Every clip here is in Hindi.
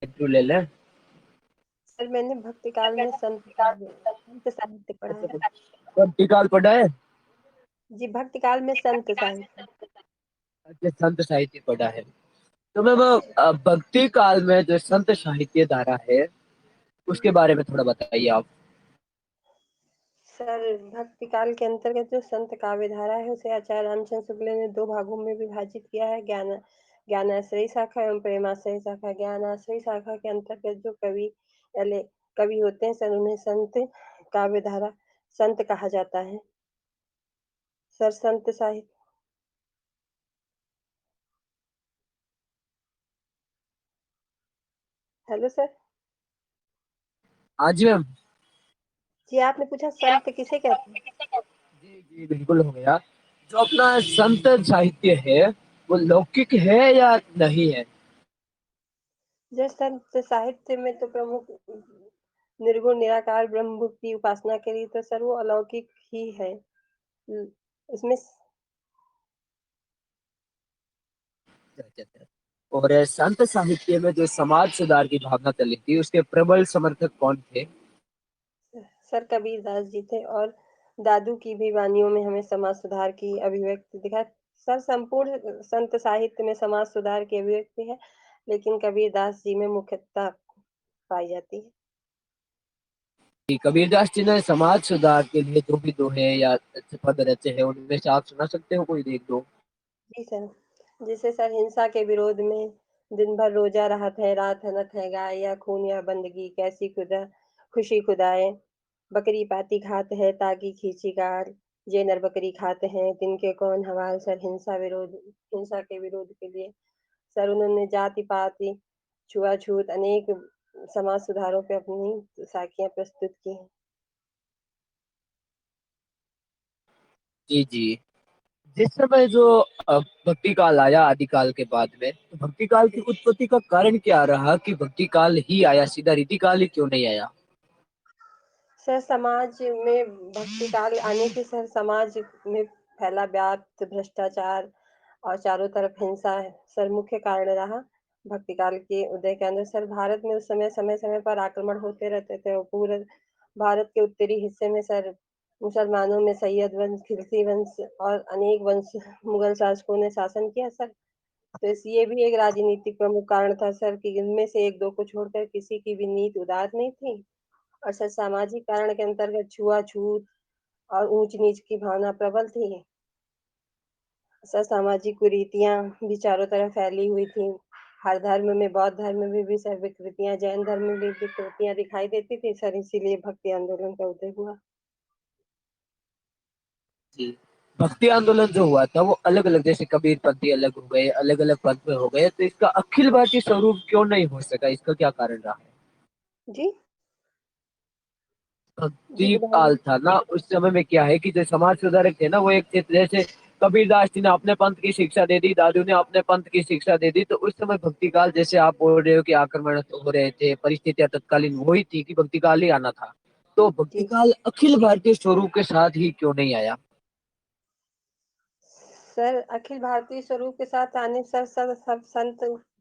ले लें। सर मैंने भक्ति काल में संत साहित्य पढ़ा है। भक्ति काल पढ़ा है। जी, भक्ति काल में संत साहित्य। अच्छा, संत साहित्य पढ़ा है। तो मैं वो भक्ति काल में जो संत साहित्य धारा है उसके बारे में थोड़ा बताइए आप। सर भक्ति काल के अंतर्गत जो संत काव्य धारा है उसे आचार्य रामचंद्र शुक्ल ने दो भागों में विभाजित किया है। ज्ञानाश्रयी शाखा एवं प्रेमाश्रयी शाखा। ज्ञानाश्रयी शाखा के अंतर्गत जो कवि होते हैं सर उन्हें संत काव्य धारा संत कहा जाता है। सर संत साहित्य। Hello sir. हाँ जी मैम। जी, आपने पूछा संत किसे कहते हैं। जी जी बिल्कुल हो गया। जो अपना संत साहित्य है वो लौकिक है या नहीं है। जो संत साहित्य में तो प्रमुख निर्गुण निराकार ब्रह्म की उपासना के लिए तो सर वो अलौकिक ही है। उसमें अच्छा, अच्छा। और संत साहित्य में जो समाज सुधार की भावना चली थी उसके प्रबल समर्थक कौन थे। सर कबीरदास जी थे और दादू की भी वानियों में हमें समाज सुधार की अभिव्यक्ति दिखा। सर संपूर्ण संत साहित्य में समाज सुधार की अभिव्यक्ति है, लेकिन कबीरदास जी में मुख्यतः पाई जाती है। कि कबीरदास जी ने समाज सुधार के लिए जो भी दोहे या पद रचे हैं उनमें से आप सुना सकते हो कोई एक दो। जी सर, जैसे सर हिंसा के विरोध में दिन भर रोजा रहत है, रात हनत है गाय, या खून या बंदगी कैसी खुशी खुदाए, बकरी पाती खाते हैं ताकि खींची गार, ये नर बकरी खाते हैं तिनके कौन हवाल। सर हिंसा के विरोध के लिए सर उन्होंने जाति पाति छुआछूत अनेक समाज सुधारों पे अपनी साखियां प्रस्तुत की हैं। जी जी। जिस समय जो भक्ति काल आया आदिकाल के बाद में तो भक्ति काल की उत्पत्ति का कारण क्या रहा कि भक्ति काल ही आया, सीधा रीति काल ही क्यों नहीं आया। सर समाज में भक्ति काल आने से सर समाज में फैला व्याप्त भ्रष्टाचार और चारों तरफ हिंसा है सर मुख्य कारण रहा। भक्ति काल के उदय के अंदर सर भारत में उस समय समय समय पर आक्रमण होते रहते थे और पूरे भारत के उत्तरी हिस्से में सर मुसलमानों में सैयद वंश, खिलजी वंश और अनेक वंश मुगल शासकों ने शासन किया सर। तो ये भी एक राजनीतिक प्रमुख कारण था सर कि इनमें से एक दो को छोड़कर किसी की भी नीति उदार नहीं थी। और सर सामाजिक कारण के अंतर्गत छुआछूत और ऊंच नीच की भावना प्रबल थी। सर सामाजिक कुरीतियां भी चारों तरफ फैली हुई थी। हर धर्म में, बौद्ध धर्म में भी सर विकृतियां, जैन धर्म में भी विकृतियां दिखाई देती थी सर, इसीलिए भक्ति आंदोलन का उदय हुआ। जी। भक्ति आंदोलन जो हुआ था वो अलग अलग, जैसे कबीर पंथी अलग हो गए, अलग अलग पंथ में हो गए, तो इसका अखिल भारतीय स्वरूप क्यों नहीं हो सका, इसका क्या कारण रहा है। जी। जी भक्ति बताइए। काल था ना उस समय में क्या है कि जो समाज सुधारक थे ना वो एक थे, जैसे कबीरदास जी ने अपने पंथ की शिक्षा दे दी, दादू ने अपने पंथ की शिक्षा दे दी, तो उस समय भक्ति काल जैसे आप बोल रहे हो कि आक्रमण हो रहे थे, परिस्थितियां तत्कालीन वही थी कि भक्ति काल ही आना था। तो भक्ति जी काल अखिल भारतीय स्वरूप के साथ ही क्यों नहीं आया। सर अखिल भारतीय स्वरूप के साथ आने सर सब संत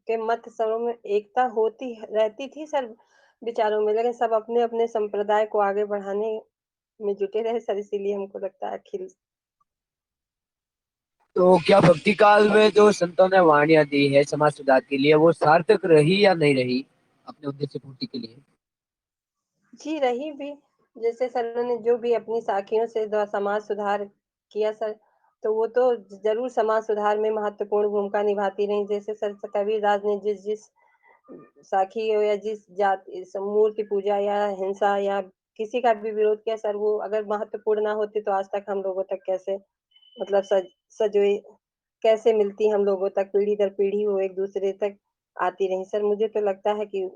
के मत सरों में एकता होती रहती थी सर विचारों में, लेकिन सब अपने अपने संप्रदाय को आगे बढ़ाने में जुटे रहे सर, इसीलिए हमको लगता है अखिल। तो क्या भक्ति काल में जो संतों ने वाणियां दी है समाज सुधार के लिए वो सार्थक रही या नहीं रही अपने उद्देश्य पूर्ति के लिए। जी रही भी। जैसे सर ने जो भी अपनी साखियों से समाज सुधार किया सर, तो वो तो जरूर समाज सुधार में महत्वपूर्ण भूमिका निभाती रही। जैसे सर कबीरदास ने जिस जिस साखी हो या जिस जाति मूर्ति पूजा या हिंसा या किसी का भी विरोध किया सर, वो अगर महत्वपूर्ण ना होती तो आज तक हम लोगों तक कैसे, मतलब सजोए कैसे मिलती हम लोगों तक, पीढ़ी दर पीढ़ी वो एक दूसरे तक आती रही सर। मुझे तो लगता है कि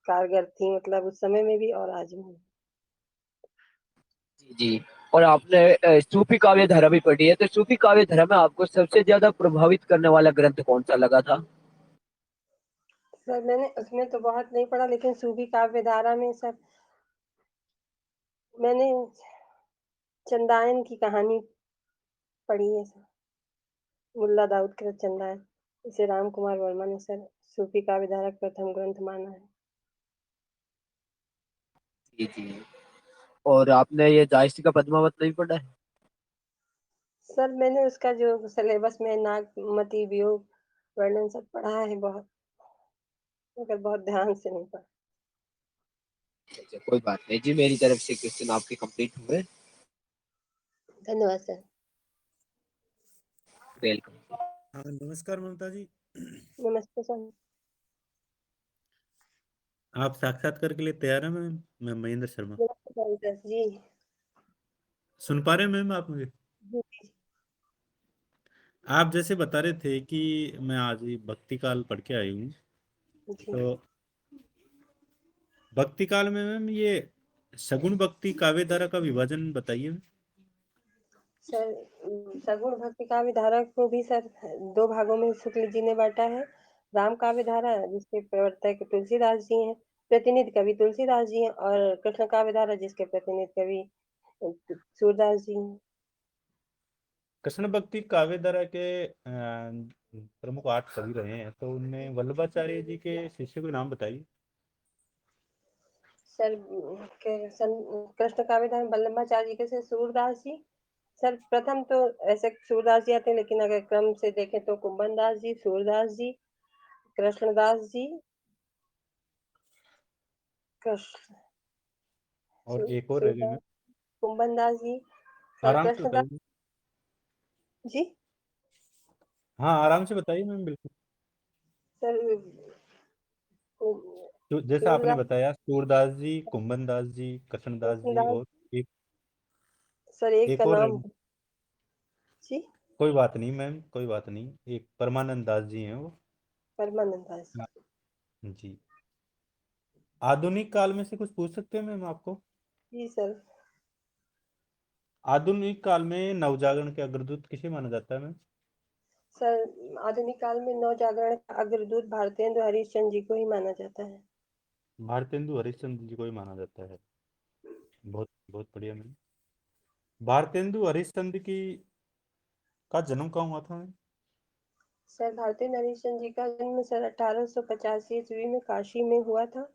कारगर थी, मतलब उस समय में भी और आज में। जी जी। और आपने सूफी काव्य धारा भी पढ़ी है, तो सूफी काव्य धारा में आपको सबसे ज्यादा प्रभावित करने वाला ग्रंथ कौन सा लगा था। सर मैंने उसमें तो बहुत नहीं पढ़ा, लेकिन सूफी काव्य धारा में सर मैंने चंदायन की कहानी पढ़ी है सर, मुल्ला दाऊद के चंदायन, इसे राम कुमार वर्मा ने सर सूफी काव्य धारा का प्रथम ग्रंथ माना है। जी जी। और आपने ये जायसी का पद्मावत नहीं पढ़ा है? सर मैंने उसका जो सिलेबस में नागमती वियोग वर्णन सब पढ़ा है बहुत, मगर बहुत ध्यान से नहीं पढ़ा। अच्छा, कोई बात नहीं जी, मेरी तरफ से क्वेश्चन आपके कंप्लीट हुए। धन्यवाद सर। वेलकम। हाँ नमस्कार ममता जी। नमस्ते सर। आप साक्षात्कार के लिए तैयार हैं मैम? मैं महेंद्र शर्मा। नमस्ते सर जी। सुन पा रहे हैं मैम आप मुझे? जी आप जैसे बता रहे थे कि मैं आज ही भक्ति काल पढ़ के आई हूँ, जी। तो भक्ति काल में मैम ये सगुण भक्ति काव्य धारा का विभाजन बताइए मैम। सर सगुण भक्ति काव्य धारा को भी सर दो भागों में शुक्ल जी ने बांटा है। राम काव्य धारा जिसके प्रवर्तक तुलसीदास जी हैं, प्रतिनिधि कवि तुलसीदास जी हैं, और कृष्ण काव्य धारा जिसके प्रतिनिधि कवि सूरदास जी हैं। कृष्ण भक्ति काव्य धारा के प्रमुख 8 कवि रहे हैं, तो उनमें वल्लभाचार्य जी के शिष्य के नाम बताइए। सर कृष्ण काव्य धारा वल्लभाचार्य जी के से सूरदास जी। सर प्रथम तो ऐसे सूरदास जी आते हैं, लेकिन अगर क्रम से देखें तो कुंभन दास जी, सूरदास जी, कृष्णदास जी, कृष्ण और एक और रह गए मैम। सूरदास, कुंभन दास जी, सर आराम से कृष्णदास बताइए। जी। हाँ आराम से बताइए मैम, बिल्कुल। सर तो जैसा आपने सूरदास, बताया सूरदास जी, कुंभन दास जी, कृष्णदास जी कृष्णदास। और एक सर एक का एक और नाम जी कोई बात नहीं मैम, कोई बात नहीं, एक परमानंद दास जी हैं वो। परमानंद दास हाँ, जी। आधुनिक काल में से कुछ पूछ सकते हैं मैम आपको? जी। सर आधुनिक काल में नवजागरण के अग्रदूत किसे माना जाता है मैम? सर आधुनिक काल में नव जागरण का अग्रदूत भारतेंदु हरिश्चंद्र जी को ही माना जाता है। भारतेंदु हरिश्चंद्र जी को ही माना जाता है। बहुत बहुत बढ़िया मैम। भारतेंदु हरिश्चंद्र की का जन्म कहाँ हुआ था मैम? सर भारतेंदु हरिश्चंद्र जी का जन्म सर 1885 ईस्वी में काशी में हुआ था।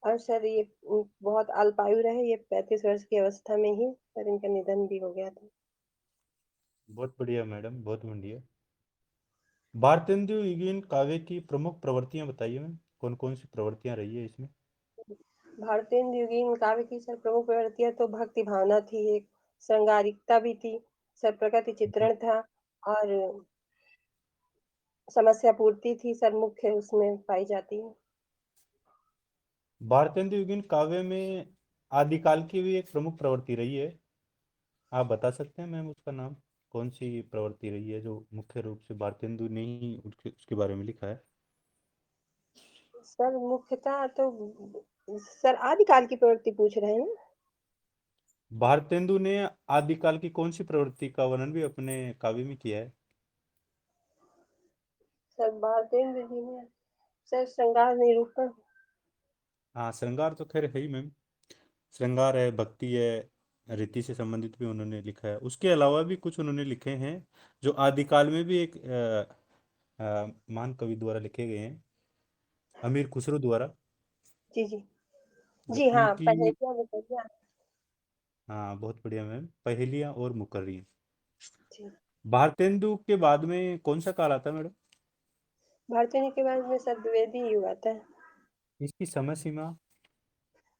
और सर ये बहुत अल्पायु रहे, ये 35 वर्ष की अवस्था में ही सर इनका निधन भी हो गया था। बहुत बढ़िया मैडम, बहुत बढ़िया। भारतेंदु युगीन काव्य की प्रमुख प्रवृत्तियां बताइए मैम, कौन कौन सी प्रवृत्तियां रही है इसमें? भारतेंदु युगीन काव्य की सर प्रमुख प्रवृत्तियां तो भक्ति भावना थी, एक श्रृंगारिकता भी थी, सर प्रकृति चित्रण था, और समस्या पूर्ति थी सर मुख्य उसमें पाई जाती है। भारतेंदु युगीन काव्य में आदिकाल की भी एक प्रमुख प्रवृत्ति रही है, आप बता सकते हैं मैम उसका नाम? कौन सी प्रवृत्ति रही है जो मुख्य रूप से भारतेंदु ने ही उसके बारे में लिखा है? सर मुख्यतः तो सर आदिकाल की प्रवृत्ति पूछ रहे हैं ना? भारतेंदु ने आदिकाल की कौन सी प्रवृत्ति का वर्णन भी अपने काव्य में किया है? सर भारतेंदु जी ने सर श्रृंगार निरूपण। हाँ श्रृंगार तो खैर है ही मैम। श्रृंगार है, भक्ति है, रीति से संबंधित भी उन्होंने लिखा है। उसके अलावा भी कुछ उन्होंने लिखे हैं जो आदिकाल में भी एक महान कवि द्वारा लिखे गए हैं, अमीर खुसरो द्वारा। जी जी। जी हाँ, उनकी पहेलियाँ बताइए। हाँ बहुत बढ़िया मैम, पहेलियाँ और मुकर्री। जी। भारतेंदु के बाद में कौन सा काल आता है मैडम? भारतेंदु के बाद में सर द्विवेदी युग आता है। इसकी समय सीमा?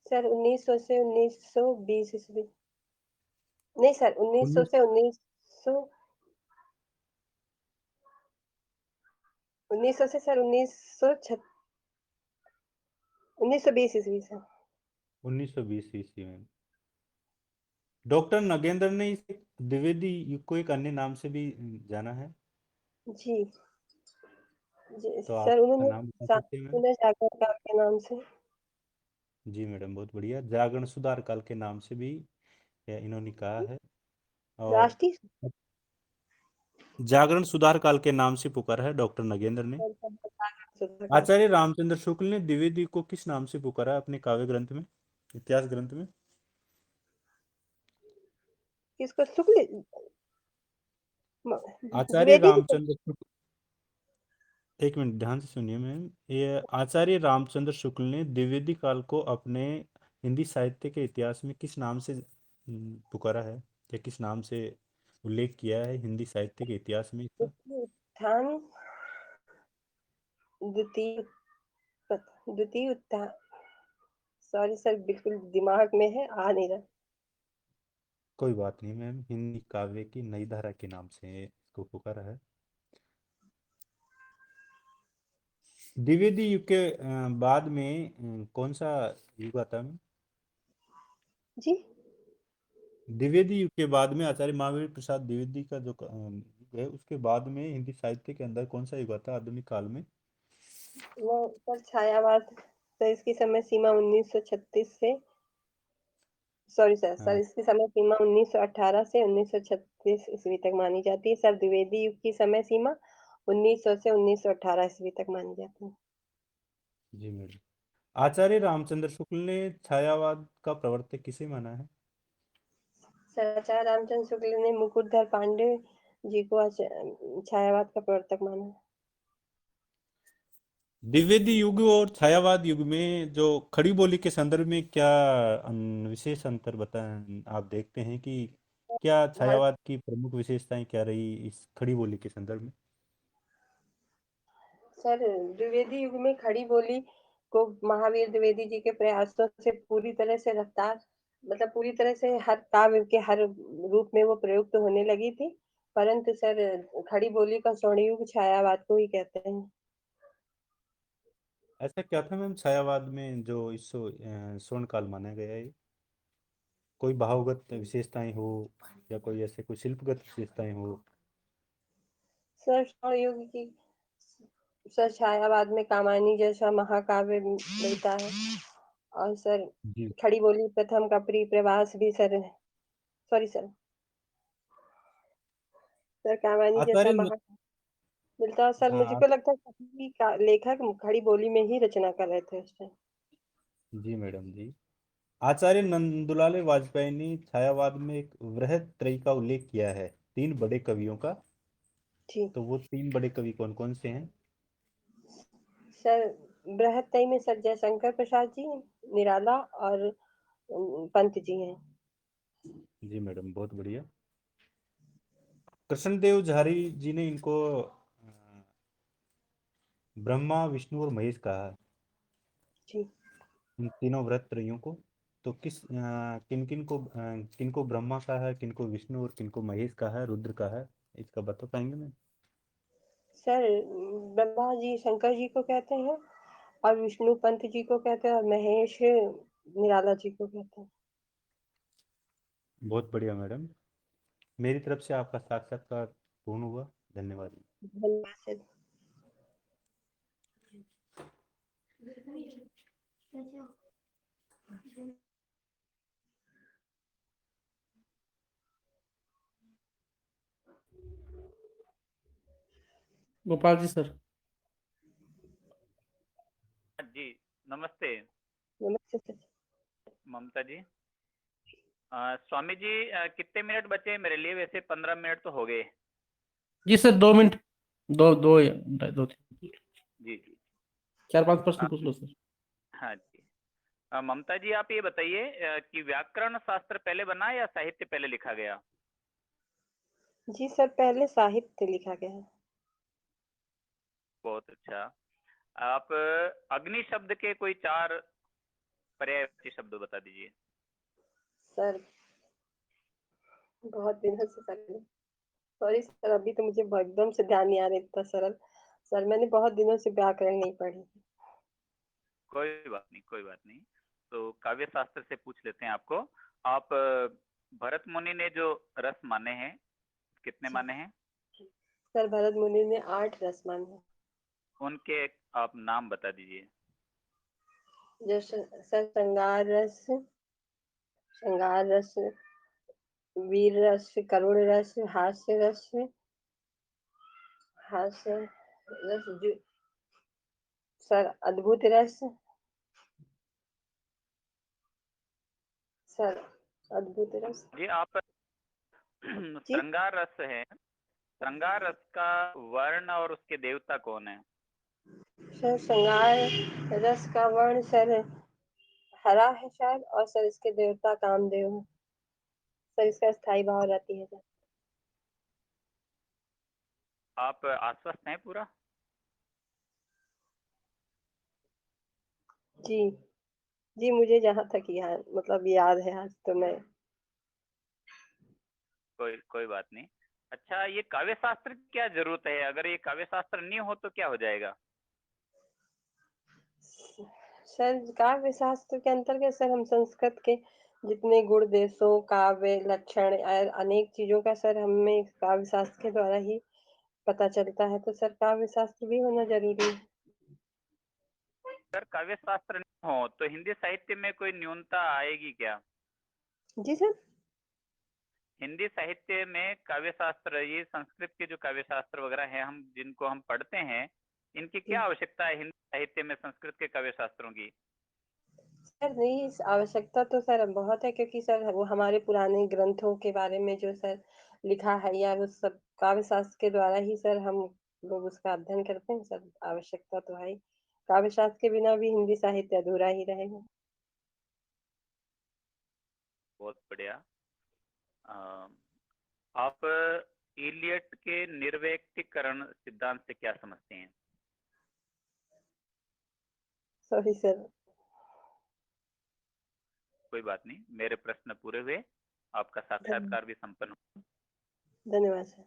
सर 1900 से 1920 ईस्वी। नहीं सर 1900 19 से 1900, 1900 से सर 1920 ईस्वी से। 1920 ईस्वी में। डॉक्टर नगेंद्र ने इसे द्विवेदी युग को एक अन्य नाम से भी जाना है, जी जी। तो आप सर इसका उन्होंने नाम बता सकते हैं मैम? पुनर्जागरण काल के नाम से। जी मैडम बहुत बढ़िया, जागरण सुधार काल के नाम से भी यह इन्होंने कहा है। और राष्ट्रीय जागरण सुधार काल के नाम से पुकारा है डॉक्टर नगेंद्र ने। सुधार काल। आचार्य रामचंद्र शुक्ल ने द्विवेदी को किस नाम से पुकारा है अपने काव्य ग्रंथ में, इतिहास ग्रंथ में? किसको शुक्ल आचार्य द्विवेदी को? रामचंद्र शुक्ल, एक मिनट ध्यान से सुनिए मैम। ये आचार्य रामचंद्र शुक्ल ने द्विवेदी काल को अपने हिंदी साहित्य के इतिहास में किस नाम से पुकारा है, या किस नाम से उल्लेख किया है हिंदी साहित्य के इतिहास में इसका? द्वितीय उत्थान, द्वितीय द्वितीय उत्थान। सॉरी सर, बिल्कुल दिमाग में है, आ नहीं रहा। कोई बात नहीं मैम, हिंदी काव्य की नई धारा के नाम से इसको पुकारा है। द्विवेदी युग के बाद में कौन सा युग आता है मैम? जी द्विवेदी युग के बाद में आचार्य महावीर प्रसाद द्विवेदी का जो युग है, उसके बाद में हिंदी साहित्य के अंदर कौन सा युग आता है आधुनिक काल में? वो सर छायावाद। तो इसकी समय सीमा 1936 से, सॉरी सर हाँ इसकी समय सीमा 1918 से 1936 ईस्वी तक मानी जाती है सर। द्विवेदी युग की समय सीमा 1900 से 1918 ईस्वी तक मानी जाती है। जी मैडम। आचार्य रामचंद्र शुक्ल ने छायावाद का प्रवर्तक किसे माना है? सर आचार्य रामचंद्र शुक्ल ने मुकुटधर पांडे जी को छायावाद का प्रवर्तक माना है। द्विवेदी युग और छायावाद युग में जो खड़ी बोली के संदर्भ में क्या विशेष अंतर बताएं आप देखते हैं कि क्या भारत छायावाद की प्रमुख विशेषताएं क्या रही इस खड़ी बोली के संदर्भ में? सर द्विवेदी युग में खड़ी बोली को महावीर द्विवेदी जी के प्रयासों से पूरी तरह से रफ्तार, मतलब पूरी तरह से हर काव्य के हर रूप में वो प्रयुक्त होने लगी थी। परंतु सर खड़ी बोली का स्वर्ण युग छायावाद को ही कहते हैं। ऐसा क्या था मैम छायावाद में जो इसको स्वर्ण काल माना गया है? कोई भावगत विशेषताएं हो, या कोई ऐसे कोई शिल्पगत विशेषताएं हो? सर स्वर्ण युग की, सर छायावाद में कामायनी जैसा महाकाव्य मिलता है। और सर जी। खड़ी बोली प्रथम का प्रवास भी सर, सॉरी सर कामायनी जैसा आचार्य न- मिलता है सर। मुझे हाँ को लगता है सभी का लेखक खड़ी बोली में ही रचना कर रहे थे उस टाइम। जी मैडम जी। आचार्य नंदुलाल वाजपेयी ने छायावाद में एक वृहद त्रयी का उल्लेख किया है, तीन बड़े कवियों का। जी तो वो तीन बड़े कवि कौन कौन से हैं? सर बृहत्तई में सर जयशंकर प्रसाद जी, निराला और पंत जी हैं। जी मैडम बहुत बढ़िया। कृष्णदेव झारी जी ने इनको ब्रह्मा विष्णु और महेश कहा है, जी इन तीनों व्रत त्रयों को। तो किन किन को किनको ब्रह्मा का है, किनको विष्णु और किनको महेश का है, रुद्र का है, इसका बता पाएंगे मैम? सर ब्रह्मा जी शंकर जी को कहते हैं, और विष्णु पंत जी को कहते हैं, और महेश निराला जी को कहते हैं। बहुत बढ़िया मैडम। मेरी तरफ से आपका साक्षात्कार पूर्ण हुआ। धन्यवाद। धन्यवाद सर। गोपाल जी सर। जी नमस्ते नमस्ते सर। ममता जी। स्वामी जी कितने मिनट बचे हैं मेरे लिए? वैसे 15 मिनट तो हो गए। जी सर 2 मिनट, दो दो दो जी जी। 4-5 प्रश्न अ, पूछ लो सर। हाँ जी। ममता जी आप ये बताइए कि व्याकरण शास्त्र पहले बना या साहित्य पहले लिखा गया? जी सर पहले साहित्य लिखा गया है। बहुत अच्छा। आप अग्नि शब्द के कोई चार पर्यायवाची शब्द बता दीजिए। सर बहुत दिनों से पहले, सॉरी सर अभी तो मुझे एकदम से ध्यान नहीं आ रहा इतना सरल। सर मैंने बहुत दिनों से व्याकरण नहीं पढ़ी। कोई बात नहीं, कोई बात नहीं। तो काव्य शास्त्र से पूछ लेते हैं आपको। आप भरत मुनि ने जो रस माने हैं, कितने जी माने हैं? सर भरत मुनि ने 8 रस माने। उनके आप नाम बता दीजिए। जैसे सर श्रृंगार रस, वीर रस, करुण रस, हास्य रस, सर अद्भुत रस, सर अद्भुत रस। जी आप जी श्रृंगार रस है, श्रृंगार रस का वर्ण और उसके देवता कौन है? सर श्रृंगार रस का वर्ण सर हरा है शायद, और सर इसके देवता कामदेव है। सर इसका स्थायी भाव रहती है सर। आप आश्वस्त हैं पूरा? जी जी, मुझे जहाँ तक याद मतलब याद है आज तो मैं। कोई बात नहीं। अच्छा, ये काव्य शास्त्र की क्या जरूरत है? अगर ये काव्य शास्त्र नहीं हो तो क्या हो जाएगा? सर काव्य शास्त्र के अंतर्गत सर हम संस्कृत के जितने गुण देशों काव्य लक्षण और अनेक चीजों का सर हमें काव्य शास्त्र के द्वारा ही पता चलता है, तो सर काव्य शास्त्र भी होना जरूरी है। अगर काव्य शास्त्र नहीं हो तो हिंदी साहित्य में कोई न्यूनता आएगी क्या? जी सर। हिंदी साहित्य में काव्य शास्त्र, ये संस्कृत के जो काव्य शास्त्र वगैरह हैं हम जिनको हम पढ़ते हैं, इनकी क्या आवश्यकता है हिंदी साहित्य में संस्कृत के काव्य शास्त्रों की? सर नहीं, इस आवश्यकता तो सर बहुत है, क्योंकि सर वो हमारे पुराने ग्रंथों के बारे में जो सर लिखा है या वो सब काव्य शास्त्र के द्वारा ही सर हम लोग उसका अध्ययन करते हैं सर। आवश्यकता तो है ही। काव्य शास्त्र के बिना भी हिंदी साहित्य अधूरा ही रहेगा। बहुत बढ़िया। अ, आप इलियट के निर्वैयक्तिकरण सिद्धांत से क्या समझते हैं? Sorry sir. कोई बात नहीं, मेरे प्रश्न पूरे हुए। आपका साक्षात्कार भी संपन्न हुआ। धन्यवाद सर।